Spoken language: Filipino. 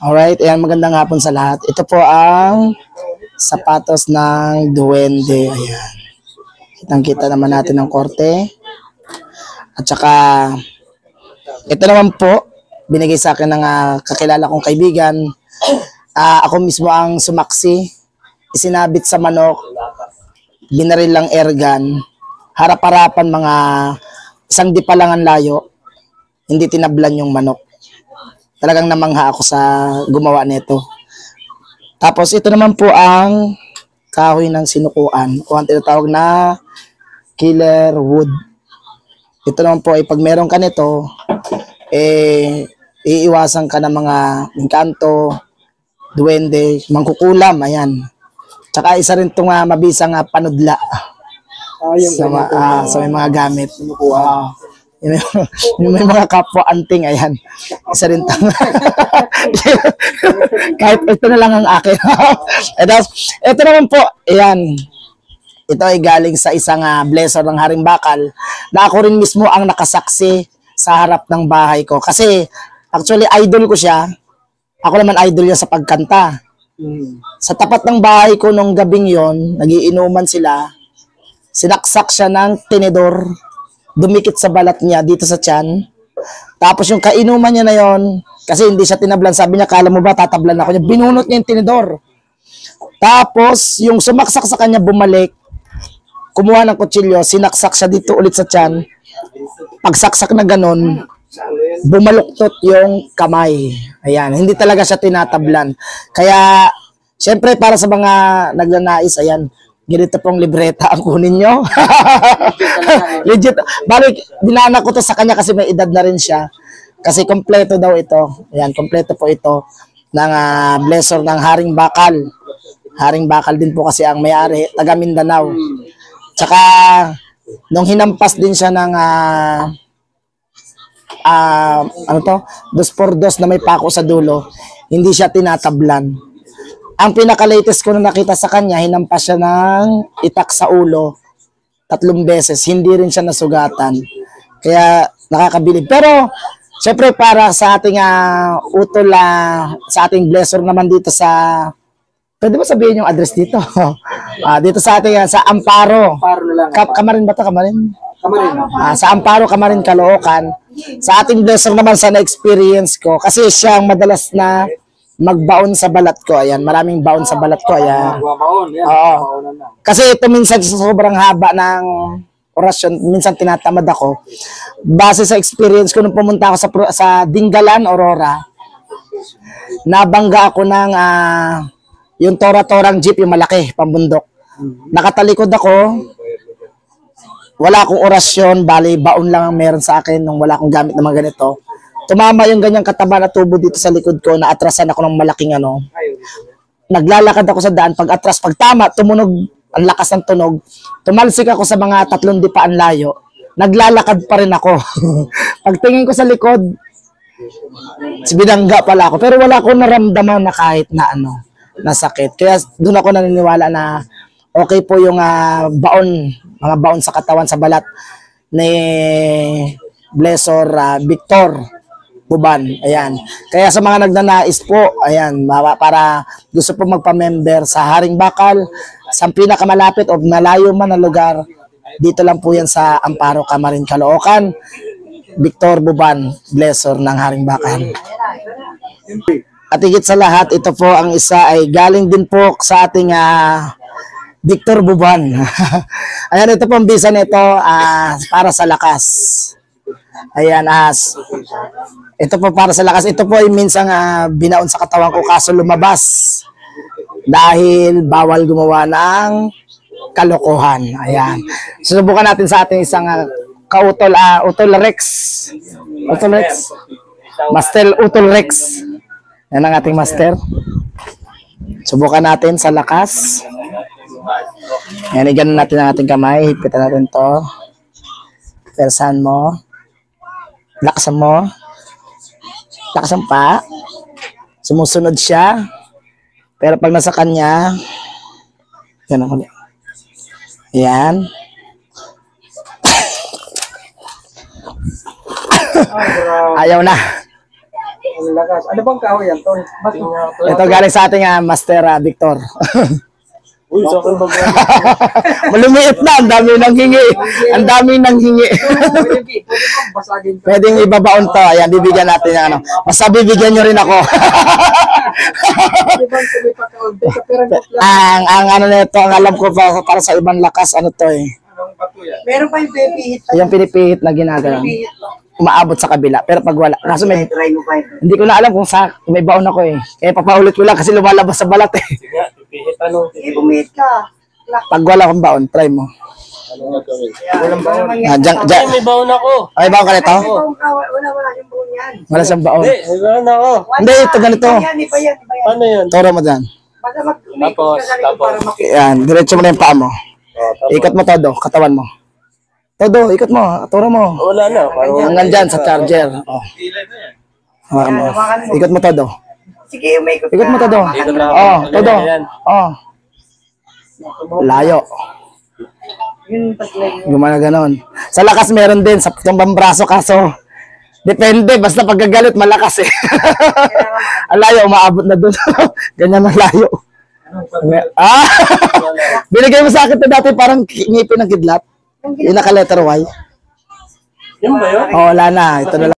Alright, ayan, magandang hapon sa lahat. Ito po ang sapatos ng duwende. Ayan. Kitang-kita naman natin ang korte. At saka, ito naman po, binigay sa akin ng kakilala kong kaibigan. Ako mismo ang sumaksi, isinabit sa manok, binaril lang airgun, harap-harapan mga isang di pa lang ang layo, hindi tinablan yung manok. Talagang namangha ako sa gumawa nito. Tapos ito naman po ang kahoy ng sinukuan o ang tinatawag na killer wood. Ito naman po ay pag meron ka nito, iiwasan ka ng mga engkanto, duwende, mangkukulam, ayan. Tsaka isa rin itong mabisang panudla sa may mga gamit. Yung may mga kapwa anting, ayan. Isa rin ito. Kahit ito na lang ang akin. Ito naman po, ayan. Ito ay galing sa isang blazer ng Haring Bakal na ako rin mismo ang nakasaksi sa harap ng bahay ko. Kasi actually idol ko siya. Ako naman idol niya sa pagkanta. Sa tapat ng bahay ko nung gabing yon, nagiinuman sila. Sinaksak siya ng tinidor. Dumikit sa balat niya dito sa tiyan. Tapos yung kainuman niya na yon, kasi hindi siya tinablan, sabi niya, kala mo ba tatablan ako niya? Binunot niya yung tinidor. Tapos yung sumaksak sa kanya bumalik, kumuha ng kutsilyo, sinaksak siya dito ulit sa tiyan. Pagsaksak na ganun, bumaluktot yung kamay. Ayan, hindi talaga siya tinatablan. Kaya, syempre para sa mga nagnanais, ayan, ganito pong libreta ang kunin nyo. Legit. Balik, binana ko to sa kanya kasi may edad na rin siya. Kasi kompleto daw ito. Ayan, kompleto po ito ng blazer ng Haring Bakal. Haring Bakal din po kasi ang may-ari, taga Mindanao. Tsaka, nung hinampas din siya ng 2x2 na may pako sa dulo, hindi siya tinatablan. Ang pinaka-latest ko na nakita sa kanya, hinampas siya ng itak sa ulo 3 beses. Hindi rin siya nasugatan. Kaya nakakabilib. Pero, syempre para sa ating utol, sa ating blazer naman dito sa, pwede ba sabihin yung address dito? Dito sa ating, sa Amparo. Kamarin ba ito? Kamarin? Sa Amparo, Kamarin, Caloocan. Sa ating blazer naman sa na-experience ko, kasi siya ang madalas na magbaon sa balat ko. Ayan, maraming baon sa balat ko. Ayan. Oo. Kasi ito minsan sa sobrang haba ng orasyon, minsan tinatamad ako. Base sa experience ko nung pumunta ako sa Dingalan, Aurora, nabangga ako ng yung tora-torang jeep, yung malaki, pambundok. Nakatalikod ako, wala akong orasyon, bali baon lang ang meron sa akin nung wala akong gamit na mga ganito. Tumama yung ganyang kataba na tubo dito sa likod ko, na atrasan ako ng malaking Naglalakad ako sa daan, pag atras, pag tama, tumunog, ang lakas ng tunog. Tumalsik ako sa mga 3 dipaan layo. Naglalakad pa rin ako. Pagtingin ko sa likod, binangga pala ako. Pero wala akong naramdaman na kahit na na sakit. Kaya doon ako naniniwala na okay po yung baon, mga baon sa katawan, sa balat ni Blazer Victor Buban. Ayan. Kaya sa mga nagnanais po, ayan, para gusto po magpa-member sa Haring Bakal, sa pinakamalapit o malayo man na lugar, dito lang po yan sa Amparo, Kamarin, Caloocan. Victor Buban, Blazer ng Haring Bakal. At higit sa lahat, ito po ang isa ay galing din po sa ating Victor Buban. Ayan, ito po ang bisa nito para sa lakas. Ayan, ito po para sa lakas. Ito po ay minsan binaon sa katawan ko kaso lumabas dahil bawal gumawa ng kalokohan. Ayan. Susubukan natin sa ating isang kautol, Utol Rex. Utol Rex. Master Utol Rex. Yan ang ating master. Subukan natin sa lakas. Yan, iganon natin ang ating kamay. Hipitan natin to. Persahan mo. Lakasan mo. Lakasan pa. Sumusunod siya. Pero pag nasa kanya, yan ako. Yan. Ayaw na. Ang lakas. Ano bang kahoy yan, Tol? Ito galing sa ating Master Victor. Uy, sa akin ba? Malumiit na, ang dami nang hingi. Ang dami nang hingi. Pwede bang basagin ka? Pwedeng ibabaon to. Ayan, bibigyan natin ng ano. Basta bibigyan nyo rin ako. Pwede bang tumipakaunti ka? Pero ang ano na ito, ang alam ko para sa ibang lakas, ano to eh. anong bato yan? Meron pa yung pipihit. Yung pinipihit na ginagawa. Pipihit mo. Umaabot sa kabila. Pero pag wala. Kaso may, Try mo pa yun. hindi ko na alam kung may baon ako eh. Kaya papaulit ko lang kasi lumalabas sa balat eh. Sige nga, pipihit ano. Sige, pumihit ka. Pag wala akong baon, try mo. Ano nga gawin? Walang baon. Ay, may baon ako. Ay, baon ka nito? Wala yung baon yan. Wala siyang baon. Hindi, may baon ako. Hindi, ito ganito. Iba yan. Paano yun? Toro mo dyan. Basta mag-umikot ka sa likod para makita. Yan, diretso mo na yung paa mo. Oh, Ikot mo todo, katawan mo. Todo, ikot mo, turo mo. wala na. Parang Hanggang dyan sa charger. Oh. Hawakan mo. Ikot mo todo. Sige, umikot ka. Ikot mo todo. Ikot lang. Oh, todo. Ayan. Oh. Layo. Yun taglay. Gumana ganon. Sa lakas meron din sa tumbang braso kaso depende basta pagkagalit malakas eh. Ang layo umaabot na doon. Ganyan ang layo. Ah! Binigay mo sa akin to dati parang ngipin ng kidlat. Yung naka letter Y. Yun ba yun? Oh, wala na. Ito na lang.